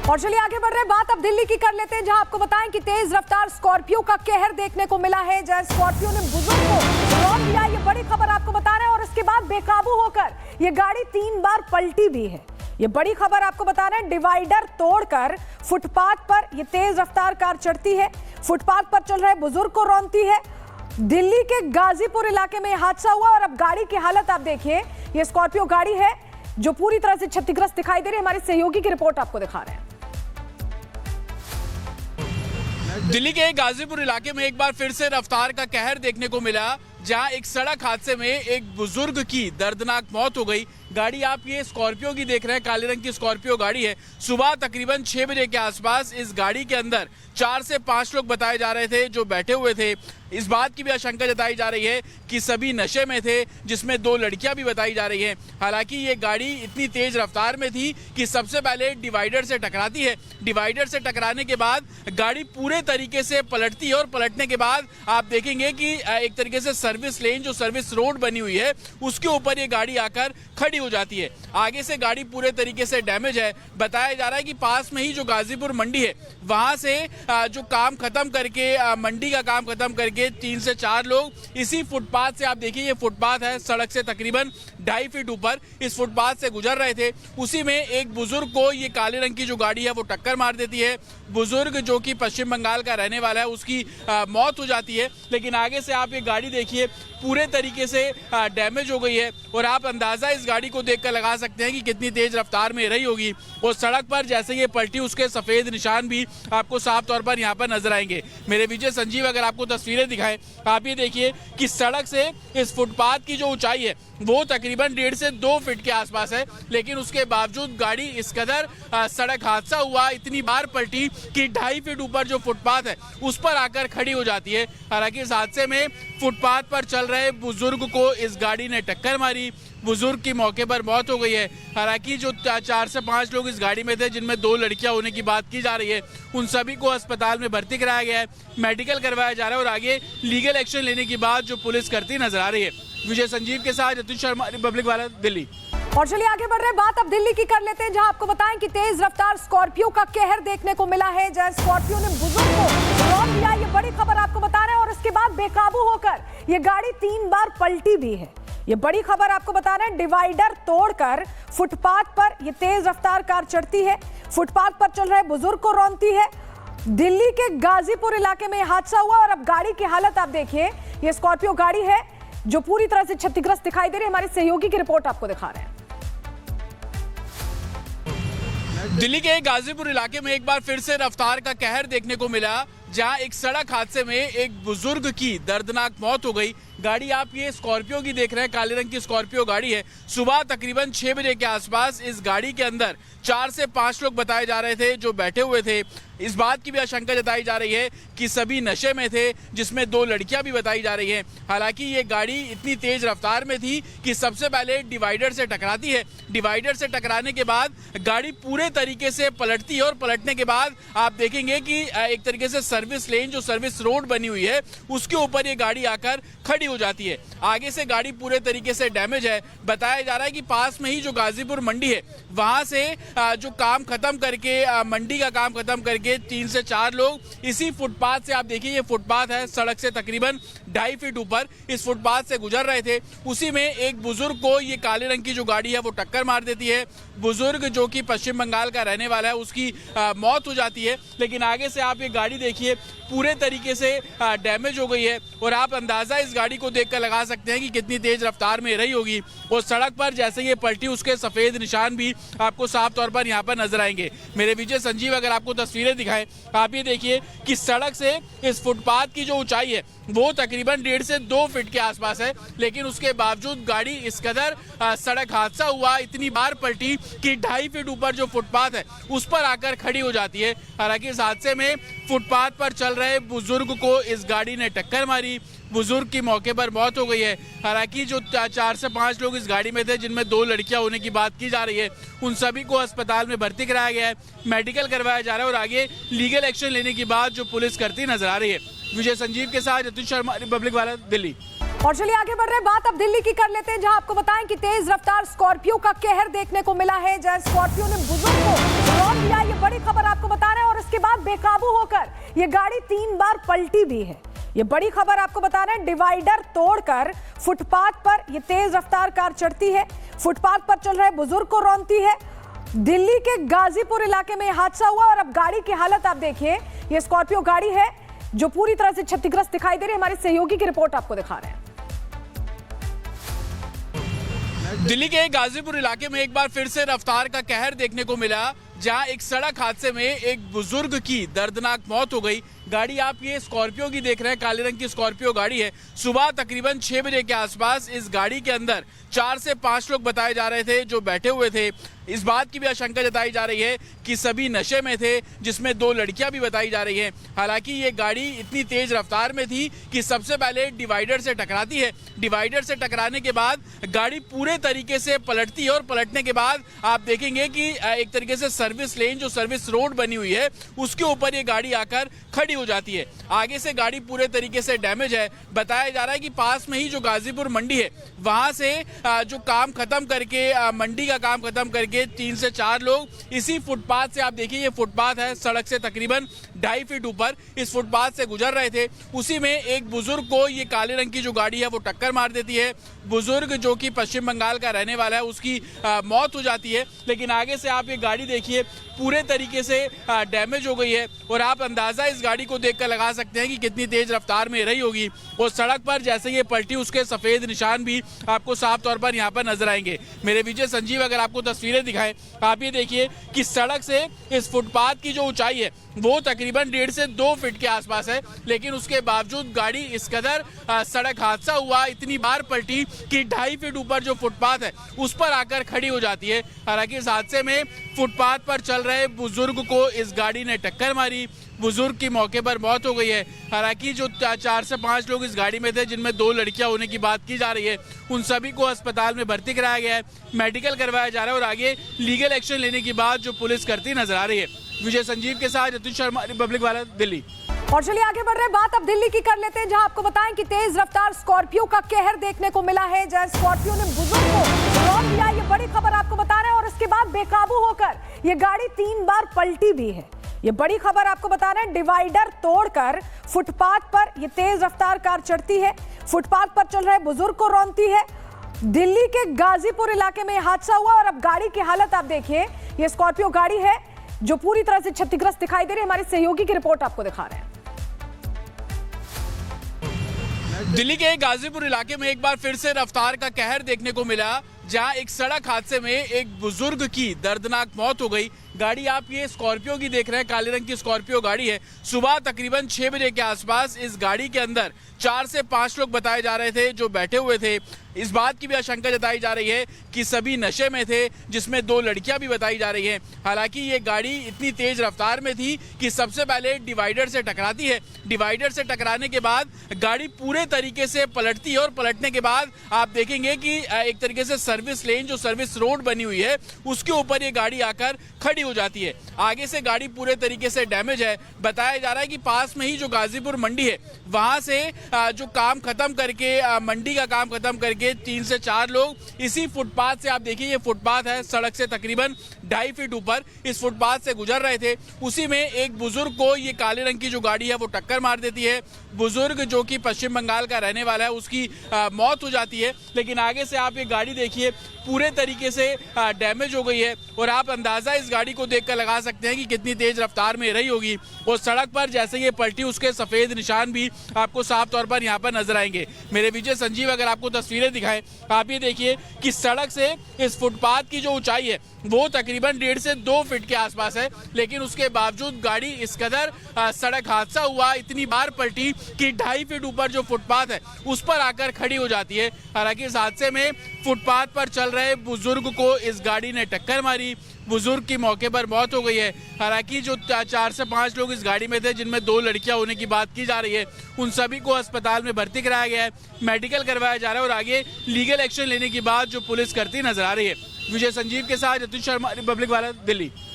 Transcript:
और चलिए आगे बढ़ रहे, बात अब दिल्ली की कर लेते हैं, जहां आपको बताएं कि तेज रफ्तार स्कॉर्पियो का कहर देखने को मिला है, जहां स्कॉर्पियो ने बुजुर्ग को रौंद दिया। ये बड़ी खबर आपको बता रहे हैं। और इसके बाद बेकाबू होकर ये गाड़ी 3 बार पलटी भी है। ये बड़ी खबर आपको बता रहे हैं। डिवाइडर तोड़कर फुटपाथ पर ये तेज रफ्तार कार चढ़ती है, फुटपाथ पर चल रहे बुजुर्ग को रौंदती है। दिल्ली के गाजीपुर इलाके में हादसा हुआ और अब गाड़ी की हालत आप देखिए। ये स्कॉर्पियो गाड़ी है जो पूरी तरह से क्षतिग्रस्त दिखाई दे रही है। हमारे सहयोगी की रिपोर्ट आपको दिखा रहे हैं। दिल्ली के गाजीपुर इलाके में एक बार फिर से रफ्तार का कहर देखने को मिला, जहां एक सड़क हादसे में एक बुजुर्ग की दर्दनाक मौत हो गई। गाड़ी आप ये स्कॉर्पियो की देख रहे हैं, काले रंग की स्कॉर्पियो गाड़ी है। सुबह तकरीबन 6 बजे के आसपास इस गाड़ी के अंदर 4 से 5 लोग बताए जा रहे थे जो बैठे हुए थे। इस बात की भी आशंका जताई जा रही है कि सभी नशे में थे, जिसमें 2 लड़कियां भी बताई जा रही हैं। हालांकि ये गाड़ी इतनी तेज रफ्तार में थी कि सबसे पहले डिवाइडर से टकराती है। डिवाइडर से टकराने के बाद गाड़ी पूरे तरीके से पलटती है और पलटने के बाद आप देखेंगे कि एक तरीके से सर्विस लेन, जो सर्विस रोड बनी हुई है, उसके ऊपर ये गाड़ी आकर खड़ी हो जाती है। आगे से गाड़ी पूरे तरीके से डैमेज है। बताया जा रहा है कि पास में ही जो गाजीपुर मंडी है, वहां से जो काम खत्म करके, मंडी का काम खत्म करके 3 से 4 लोग इसी फुटपाथ से, आप देखिए ये फुटपाथ है सड़क से तकरीबन 2.5 फीट ऊपर, इस फुटपाथ से गुजर रहे थे। उसी में एक बुजुर्ग को ये काले रंग की जो गाड़ी है वो टक्कर मार देती है। बुजुर्ग जो कि पश्चिम बंगाल का रहने वाला है, उसकी मौत हो जाती है। लेकिन आगे से आप ये गाड़ी देखिए, पूरे तरीके से डैमेज हो गई है और आप अंदाजा इस गाड़ी को देखकर लगा सकते हैं कि कितनी तेज रफ्तार में रही होगी। और सड़क पर जैसे ये पलटी, उसके सफेद निशान भी आपको साफ तौर पर यहाँ पर नजर आएंगे। मेरे पीछे संजीव अगर आपको तस्वीरें दिखाएं, आप ये देखिए कि सड़क से इस फुटपाथ की जो ऊंचाई है वो तकरीबन 1.5 से 2 फीट के आसपास है। लेकिन उसके बावजूद गाड़ी इस कदर सड़क हादसा हुआ, इतनी बार पलटी कि 2.5 फीट ऊपर जो फुटपाथ है उस पर आकर खड़ी हो जाती है। हालांकि इस हादसे में फुटपाथ पर चल रहे बुजुर्ग को इस गाड़ी ने टक्कर मारी। बुजुर्ग की मौके पर मौत हो गई है। हालांकि जो 4 से 5 लोग इस गाड़ी में थे, जिनमें 2 लड़कियां होने की बात की जा रही है, उन सभी को अस्पताल में भर्ती कराया गया है, मेडिकल करवाया जा रहा है और आगे लीगल एक्शन लेने की बात जो पुलिस करती नजर आ रही है। विजय संजीव के साथ यतीश शर्मा, रिपब्लिक वाला, दिल्ली। और चलिए आगे बढ़ रहे, बात अब दिल्ली की कर लेते हैं, जहां आपको बताएं कि तेज रफ्तार स्कॉर्पियो का कहर देखने को मिला है, जहां स्कॉर्पियो ने बुजुर्ग को रौंद दिया। ये बड़ी खबर आपको बता रहे हैं। और इसके बाद बेकाबू होकर ये गाड़ी 3 बार पलटी भी है। ये बड़ी खबर आपको बता रहे हैं। डिवाइडर तोड़कर फुटपाथ पर ये तेज रफ्तार कार चढ़ती है, फुटपाथ पर चल रहे बुजुर्ग को रौंदती है। दिल्ली के गाजीपुर इलाके में हादसा हुआ और अब गाड़ी की हालत आप देखिए। ये स्कॉर्पियो गाड़ी है जो पूरी तरह से क्षतिग्रस्त दिखाई दे रही है। हमारे सहयोगी की रिपोर्ट आपको दिखा रहे हैं। दिल्ली के गाजीपुर इलाके में एक बार फिर से रफ्तार का कहर देखने को मिला, जहां एक सड़क हादसे में एक बुजुर्ग की दर्दनाक मौत हो गई। गाड़ी आप ये स्कॉर्पियो की देख रहे हैं, काले रंग की स्कॉर्पियो गाड़ी है। सुबह तकरीबन 6 बजे के आसपास इस गाड़ी के अंदर 4 से 5 लोग बताए जा रहे थे जो बैठे हुए थे। इस बात की भी आशंका जताई जा रही है कि सभी नशे में थे, जिसमें 2 लड़कियां भी बताई जा रही हैं। हालांकि ये गाड़ी इतनी तेज रफ्तार में थी कि सबसे पहले डिवाइडर से टकराती है। डिवाइडर से टकराने के बाद गाड़ी पूरे तरीके से पलटती है और पलटने के बाद आप देखेंगे कि एक तरीके से सर्विस लेन, जो सर्विस रोड बनी हुई है, उसके ऊपर ये गाड़ी आकर खड़ी हो जाती है। आगे से गाड़ी पूरे तरीके से डैमेज है। बताया जा रहा है कि पास में ही जो गाजीपुर मंडी है, वहां से जो काम खत्म करके, मंडी का काम खत्म करके 3 से 4 लोग इसी फुटपाथ से, आप देखिए ये फुटपाथ है सड़क से तकरीबन 2.5 फीट ऊपर, इस फुटपाथ से गुजर रहे थे। उसी में एक बुजुर्ग को ये काले रंग की जो गाड़ी है वो टक्कर मार देती है। बुजुर्ग जो कि पश्चिम बंगाल का रहने वाला है, उसकी मौत हो जाती है। लेकिन आगे से आप ये गाड़ी देखिए, पूरे तरीके से डैमेज हो गई है और आप अंदाजा इस गाड़ी को देखकर लगा सकते हैं कि कितनी तेज रफ्तार में रही होगी। और सड़क पर जैसे ये पलटी, उसके सफेद निशान भी आपको साफ तौर पर यहाँ पर नजर आएंगे। मेरे पीछे संजीव अगर आपको तस्वीरें दिखाएं, आप ये देखिए कि सड़क से इस फुटपाथ की जो ऊंचाई है वो तकरीबन 1.5 से 2 फीट के आसपास है। लेकिन उसके बावजूद गाड़ी इस कदर सड़क हादसा हुआ, इतनी बार पलटी कि 2.5 फीट ऊपर जो फुटपाथ है उस पर आकर खड़ी हो जाती है। हालांकि इस हादसे में फुटपाथ पर चल रहे बुजुर्ग को इस गाड़ी ने टक्कर मारी। बुजुर्ग की मौके पर मौत हो गई है। हालांकि जो 4 से 5 लोग इस गाड़ी में थे, जिनमें 2 लड़कियां होने की बात की जा रही है, उन सभी को अस्पताल में भर्ती कराया गया है, मेडिकल करवाया जा रहा है और आगे लीगल एक्शन लेने की बात जो पुलिस करती नजर आ रही है। विजय संजीव के साथ यतीश शर्मा, रिपब्लिक वाला, दिल्ली। और चलिए आगे बढ़ रहे, बात अब दिल्ली की कर लेते हैं, जहां आपको बताएं कि तेज रफ्तार स्कॉर्पियो का कहर देखने को मिला है, जहां स्कॉर्पियो ने बुजुर्ग को रौंद दिया। ये बड़ी खबर आपको बता रहे हैं और इसके बाद बेकाबू होकर ये गाड़ी 3 बार पलटी भी है। ये बड़ी खबर आपको बता रहे हैं, डिवाइडर तोड़कर फुटपाथ पर ये तेज रफ्तार कार चढ़ती है, फुटपाथ पर चल रहे बुजुर्ग को रौंदती है। दिल्ली के गाजीपुर इलाके में हादसा हुआ और अब गाड़ी की हालत आप देखिए। ये स्कॉर्पियो गाड़ी है जो पूरी तरह से क्षतिग्रस्त दिखाई दे रही है। हमारे सहयोगी की रिपोर्ट आपको दिखा रहे हैं। दिल्ली के गाजीपुर इलाके में एक बार फिर से रफ्तार का कहर देखने को मिला, जहां एक सड़क हादसे में एक बुजुर्ग की दर्दनाक मौत हो गई। गाड़ी आप ये स्कॉर्पियो की देख रहे हैं, काले रंग की स्कॉर्पियो गाड़ी है। सुबह तकरीबन 6 बजे के आसपास इस गाड़ी के अंदर 4 से 5 लोग बताए जा रहे थे जो बैठे हुए थे। इस बात की भी आशंका जताई जा रही है कि सभी नशे में थे, जिसमें 2 लड़कियां भी बताई जा रही हैं। हालांकि ये गाड़ी इतनी तेज रफ्तार में थी कि सबसे पहले डिवाइडर से टकराती है। डिवाइडर से टकराने के बाद गाड़ी पूरे तरीके से पलटती है और पलटने के बाद आप देखेंगे कि एक तरीके से सर्विस लेन, जो सर्विस रोड बनी हुई है, उसके ऊपर ये गाड़ी आकर खड़ी हो जाती है। आगे से गाड़ी पूरे तरीके से डैमेज है। बताया जा रहा है कि पास में ही जो गाजीपुर मंडी है, वहां से जो काम खत्म करके, मंडी का काम खत्म करके 3 से 4 लोग इसी फुटपाथ से, आप देखिए ये फुटपाथ है, सड़क से तकरीबन 2.5 फीट ऊपर इस फुटपाथ से गुजर रहे थे। उसी में एक बुजुर्ग को ये काले रंग की जो गाड़ी है वो टक्कर मार देती है। बुजुर्ग जो कि पश्चिम बंगाल का रहने वाला है, उसकी मौत हो जाती है। लेकिन आगे से आप ये गाड़ी देखिए, पूरे तरीके से डैमेज हो गई है और आप अंदाजा इस गाड़ी को देखकर लगा सकते हैं कि कितनी तेज रफ्तार में रही होगी। और सड़क पर जैसे ये पलटी, उसके सफेद निशान भी आपको साफ तौर पर यहाँ पर नजर आएंगे। मेरे पीछे संजीव अगर आपको तस्वीरें दिखाएं, आप ये देखिए कि सड़क से इस फुटपाथ की जो ऊंचाई है वो तकरीबन 1.5 से 2 फीट के आसपास है। लेकिन उसके बावजूद गाड़ी इस कदर सड़क हादसा हुआ, इतनी बार पलटी कि 2.5 फीट ऊपर जो फुटपाथ है उस पर आकर खड़ी हो जाती है। हालांकि इस हादसे में फुटपाथ पर चल रहे बुजुर्ग को इस गाड़ी ने टक्कर मारी। बुजुर्ग की मौके पर मौत हो गई है। हालांकि जो 4 से 5 लोग इस गाड़ी में थे, जिनमें 2 लड़कियां होने की बात की जा रही है, उन सभी को अस्पताल में भर्ती कराया गया है, मेडिकल करवाया जा रहा है और आगे लीगल एक्शन लेने की बात जो पुलिस करती नजर आ रही है। विजय संजीव के साथ यतीश शर्मा, रिपब्लिक वाला, दिल्ली। और चलिए आगे बढ़ रहे, बात अब दिल्ली की कर लेते हैं, जहां आपको बताएं कि तेज रफ्तार स्कॉर्पियो का कहर देखने को मिला है, जहां स्कॉर्पियो ने बुजुर्ग को रौंद दिया। ये बड़ी खबर आपको बता रहे हैं और इसके बाद बेकाबू होकर ये गाड़ी 3 बार पलटी भी है। ये बड़ी खबर आपको बता रहे हैं, डिवाइडर तोड़कर फुटपाथ पर ये तेज रफ्तार कार चढ़ती है, फुटपाथ पर चल रहे बुजुर्ग को रौंदती है। दिल्ली के गाजीपुर इलाके में हादसा हुआ और अब गाड़ी की हालत आप देखिए। ये स्कॉर्पियो गाड़ी है जो पूरी तरह से क्षतिग्रस्त दिखाई दे रही है। हमारे सहयोगी की रिपोर्ट आपको दिखा रहे हैं। दिल्ली के गाजीपुर इलाके में एक बार फिर से रफ्तार का कहर देखने को मिला, जहां एक सड़क हादसे में एक बुजुर्ग की दर्दनाक मौत हो गई। गाड़ी आप ये स्कॉर्पियो की देख रहे हैं, काले रंग की स्कॉर्पियो गाड़ी है। सुबह तकरीबन 6 बजे के आसपास इस गाड़ी के अंदर 4 से 5 लोग बताए जा रहे थे जो बैठे हुए थे। इस बात की भी आशंका जताई जा रही है कि सभी नशे में थे, जिसमें 2 लड़कियां भी बताई जा रही हैं। हालांकि ये गाड़ी इतनी तेज रफ्तार में थी कि सबसे पहले डिवाइडर से टकराती है। डिवाइडर से टकराने के बाद गाड़ी पूरे तरीके से पलटती है और पलटने के बाद आप देखेंगे कि एक तरीके से सर्विस लेन, जो सर्विस रोड बनी हुई है, उसके ऊपर ये गाड़ी आकर खड़ी हो जाती है। आगे से गाड़ी पूरे तरीके से डैमेज है। बताया जा रहा है कि पास में ही जो गाजीपुर मंडी है, वहां से जो काम खत्म करके, मंडी का काम खत्म करके 3 से 4 लोग इसी फुटपाथ से, आप देखिए ये फुटपाथ है, सड़क से तकरीबन 2.5 फीट ऊपर इस फुटपाथ से गुजर रहे थे। उसी में एक बुजुर्ग को ये काले रंग की जो गाड़ी है वो टक्कर मार देती है। बुजुर्ग जो कि पश्चिम बंगाल का रहने वाला है, उसकी मौत हो जाती है। लेकिन आगे से आप ये गाड़ी देखिए, पूरे तरीके से डैमेज हो गई है और आप अंदाजा इस गाड़ी को देखकर लगा सकते हैं कि कितनी तेज रफ्तार में रही होगी। और सड़क पर जैसे ये पलटी, उसके सफेद निशान भी आपको साफ तौर पर यहाँ पर नजर आएंगे। मेरे पीछे संजीव अगर आपको तस्वीरें दिखाएं, आप ये देखिए कि सड़क से इस फुटपाथ की जो ऊंचाई है वो तकरीबन 1.5 से 2 फीट के आसपास है। लेकिन उसके बावजूद गाड़ी इस कदर सड़क हादसा हुआ, इतनी बार पलटी कि 2.5 फीट ऊपर जो फुटपाथ है उस पर आकर खड़ी हो जाती है। हालांकि इस हादसे में फुटपाथ पर चल रहे बुजुर्ग को इस गाड़ी ने टक्कर मारी। बुजुर्ग की मौके पर मौत हो गई है। हालांकि जो 4 से 5 लोग इस गाड़ी में थे, जिनमें 2 लड़कियां होने की बात की जा रही है, उन सभी को अस्पताल में भर्ती कराया गया है, मेडिकल करवाया जा रहा है और आगे लीगल एक्शन लेने की बात जो पुलिस करती नजर आ रही है। विजय संजीव के साथ यतीश शर्मा, रिपब्लिक वाला, दिल्ली।